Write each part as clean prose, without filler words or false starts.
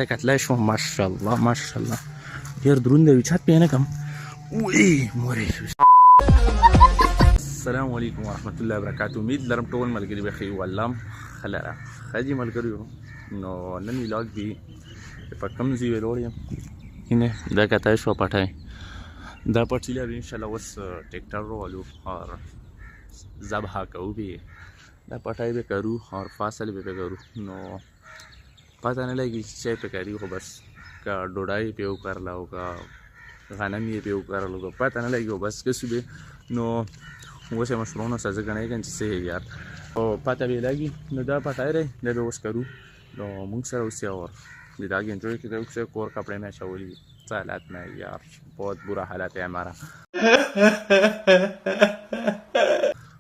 کتلای شو ماشاءالله ماشاءالله ډیر دروند دی چات پینه کم وی مورې. السلام علیکم ورحمت الله وبرکاته. امید لرم ټول ملګري به خیر ولم خلره خجی ملګریو. نو نن ویلاګ دی په کوم ځای ویلوړ یم اینه دا کتای شو پټای دا پټیلا ان شاء الله وس ټریکټر روالو اور ذبح کو بھی دا پټای به کرو اور فاصله به کرو. نو पता नहीं लगी चाय पे करी हो बस का डोडाई पे कर ला होगा खाना में पे कर लो पता नहीं लगी हो बस के सुबह नो वो से मशरूम सजा करने के से यार और पता भी लगी नो दा पता है रे दे बस करूँ नो मुंग सर उससे और दाग एंजॉय की तरफ से कोर कपड़े में शौली हालात में यार बहुत बुरा हालत है हमारा.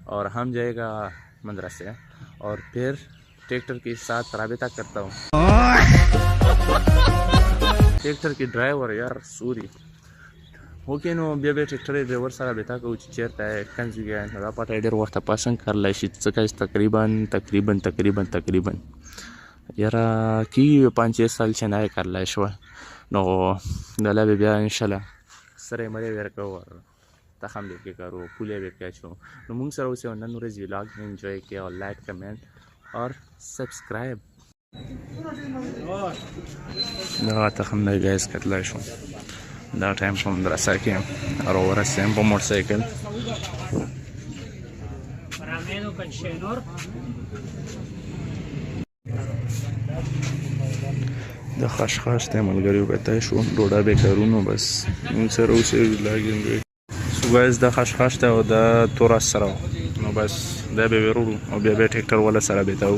और हम जाएगा मदरसे और फिर ट्रैक्टर के साथ राबिता करता हूँ. ट्रैक्टर की ड्राइवर यार सूरी ओके नो बे ट्रैक्टर ड्राइवर सारा बेटा को चेरता है कंज गया ना पता है वक्त पसंद कर ला तकरीबन तकरीबन तकरीबन तकरीबन यार की 5-6 साल से ना कर ला शो नो दला बे इंशाल्लाह सरे मरे वेर को और तखम लेके करो पुले बे क्या छो नो मुंग सर उसे नन रोज व्लॉग एंजॉय किया और लाइक कमेंट और सब्सक्राइब دا تخم دی گایز کتلای شو دا ټایم په مدرسه کې اور ورسېم په موټر سایکل د خشخاش ته ملګریو کتای شو ډوډا به کارونو بس موږ سره اوسې لاګین سو گایز د خشخاش ته او د تور سره نو بس دا به ورو او بیا به ټریکټر ولا سره به تاو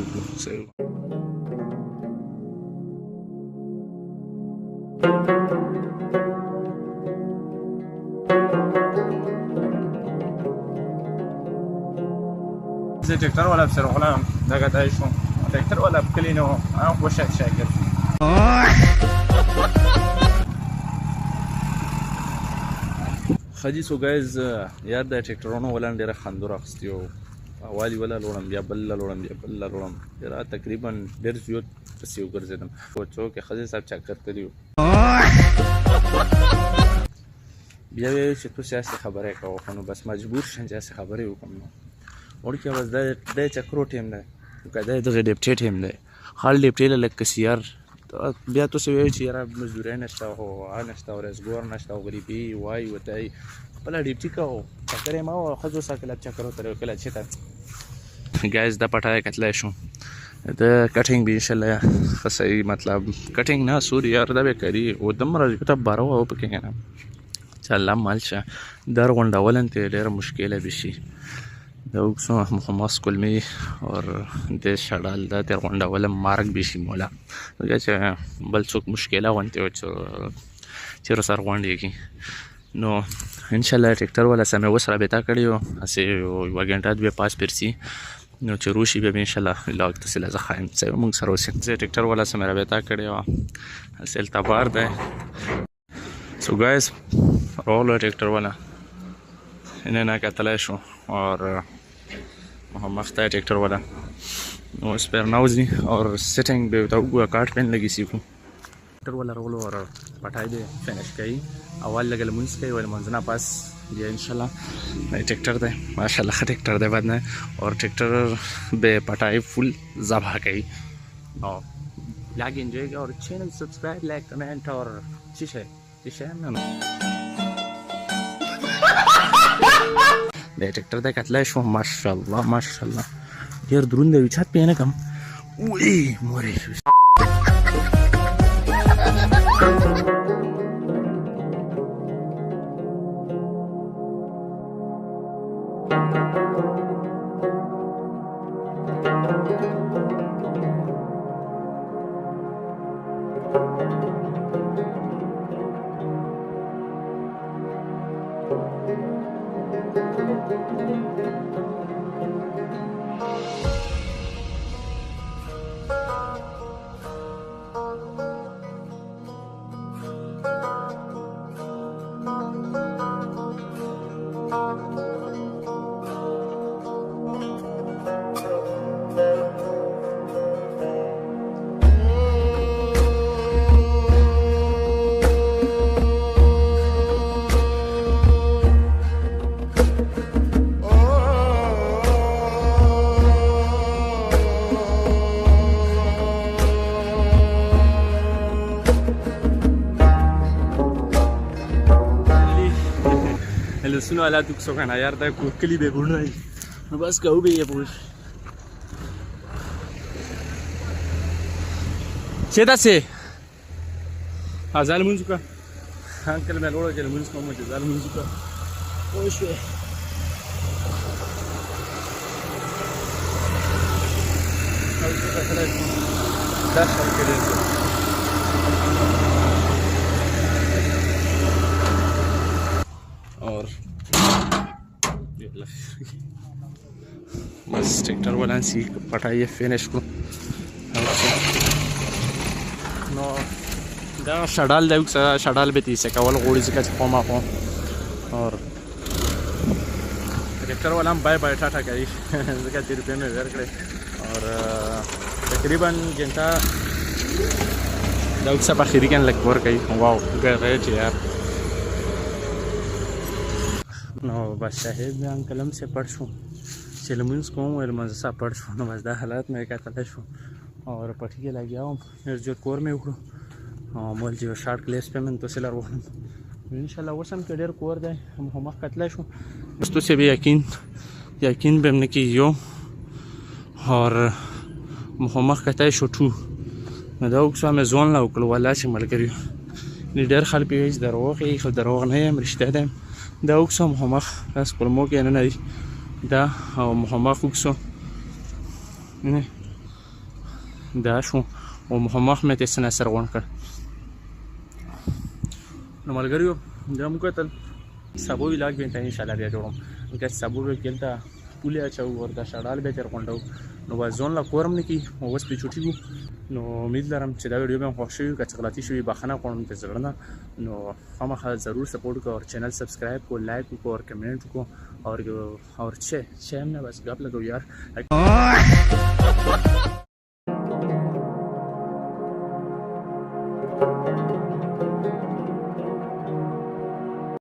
زي تكتر ولا بسر غلام دا قاعد عايشون تكتر ولا بكلينو انا وشك شاكر خدي سو جايز یار دا ټریکټرونو ولان ډیره خندور اخستیو اوالي ولا لورم بیا بل لورم بیا بل لورم ډیره تقریبا ډیر زیات پسیو ګرځیدم سوچو کې خدي صاحب چکر کړیو بیا چې تو سیاسي خبره کوو خو بس مجبور شم چې سیاسي خبره وکم ورکه بس دا چکرو ټیم نه کدا دغه ډیپټی ټیم نه حال ډیپټی لکه سیار بیا تو سوي چې یاره مزدوري نشته او نشته او رزګور نشته او غریبي وای وتای خپل ډیپټی کو چکرې ما او خزو ساکل چکرو تر کله چې تا ګایز دا پټای کتلای شو د کټینګ به ان شاء الله خصي مطلب کټینګ نه سوري یار دا به کوي او دمر ته بارو او پکې نه چله مالشه در غونډولن ته ډېر مشکله بشي دا وکسو محمد کلمی اور د شړال دا تر غونډول مارک بشي مولا چې بل څوک مشکله ونته او چې سر غونډي کی نو ان شاء الله ټریکټر ولا سمه وسره به تا کړیو اسه یو غنټه به پاس پرسي نو چې روشي به ان شاء الله لاګ تسلا زخایم چې موږ سره وسه ټریکټر ولا سمه به تا کړیو اصل تبار ده سو گایز رولو ټریکټر ولا انه نه کتلای شو اور محمد خطا ټریکټر والا نو سپیر ناوزی اور سیټینګ به تا وګه کارت پین لګی سیکو ټریکټر والا رولو اور پټای به فینیش کړي اول لګل مونږ کوي ول منځنا پاس بیا ان شاء الله ټریکټر ده ماشاءالله ټریکټر ده بعد نه اور ټریکټر به پټای فل ذبح کړي او لاګ انجوय اور چینل سبسکرائب لایک کمنٹ اور شیشه نه د ټریکټر د کتلای شو ماشاءالله ماشاءالله ډیر دروند دی چات پینه کم وی مورې سونو حالات وکړو کنه یار دا کلی به ګورنای نو بس کو به یې پوښ چې تاسو ازال مونږ کا انکل مې لوړ چې مونږ کوم چې ازال مونږ کا او شو دا شل کېږي और बस ट्रैक्टर वाला सी पटाइए फिनिश को नो دا شډال دی شډال به تیسه کول غوړي ځکه چې قومه قوم और ट्रैक्टर वाला हम बाय बाय टाटा कोي ځکه 3 روپے में ورکړي और تقریبا घंटा دا څه په اخیری کې لګ ور کوي واو ګره یار نو بس شاهد میں انکلم سے پڑھ شو چې لمونځ کوم ول منځ سره پړ شو نو بس دا حالات مې کتل شو اور پټی کې لګیا وم جو کور مې وکړو مول چې شارټ کلیس پیمنٹ تو سلر وهم ان شاء الله وسم کې ډېر کور دی هم کتل شو بس تو سی به یقین به من کې یو اور مخمخ کتای شو ټو نو دا وکړم مې ځون لا وکړو ولا چې ملګری ډېر خلک پیج دروغ یې خو دروغ نه یم رښتیا ده دا وکړم مخمخ بس کلمو کې نه دی دا او مخمخ وکړو نه دا شو او مخمخ مې ته سن سر غون کړ نو ملګریو دا موږ کتل سبو ویلاګ به ان شاء الله بیا جوړم که سبو به کېلتا پولیه چاو ورته شړال به تر غونډو نو ځون لا کورم نه کی اوس په چوټي نو امید لرم چې دا ویډیو به خوښ شي که غلطي شوی بخښنه کوم ته زړه نو خامخا ضرور سپورट کو और चैनल सब्सक्राइब को लाइक को और कमेंट को और अच्छे हमने बस गप लगो यार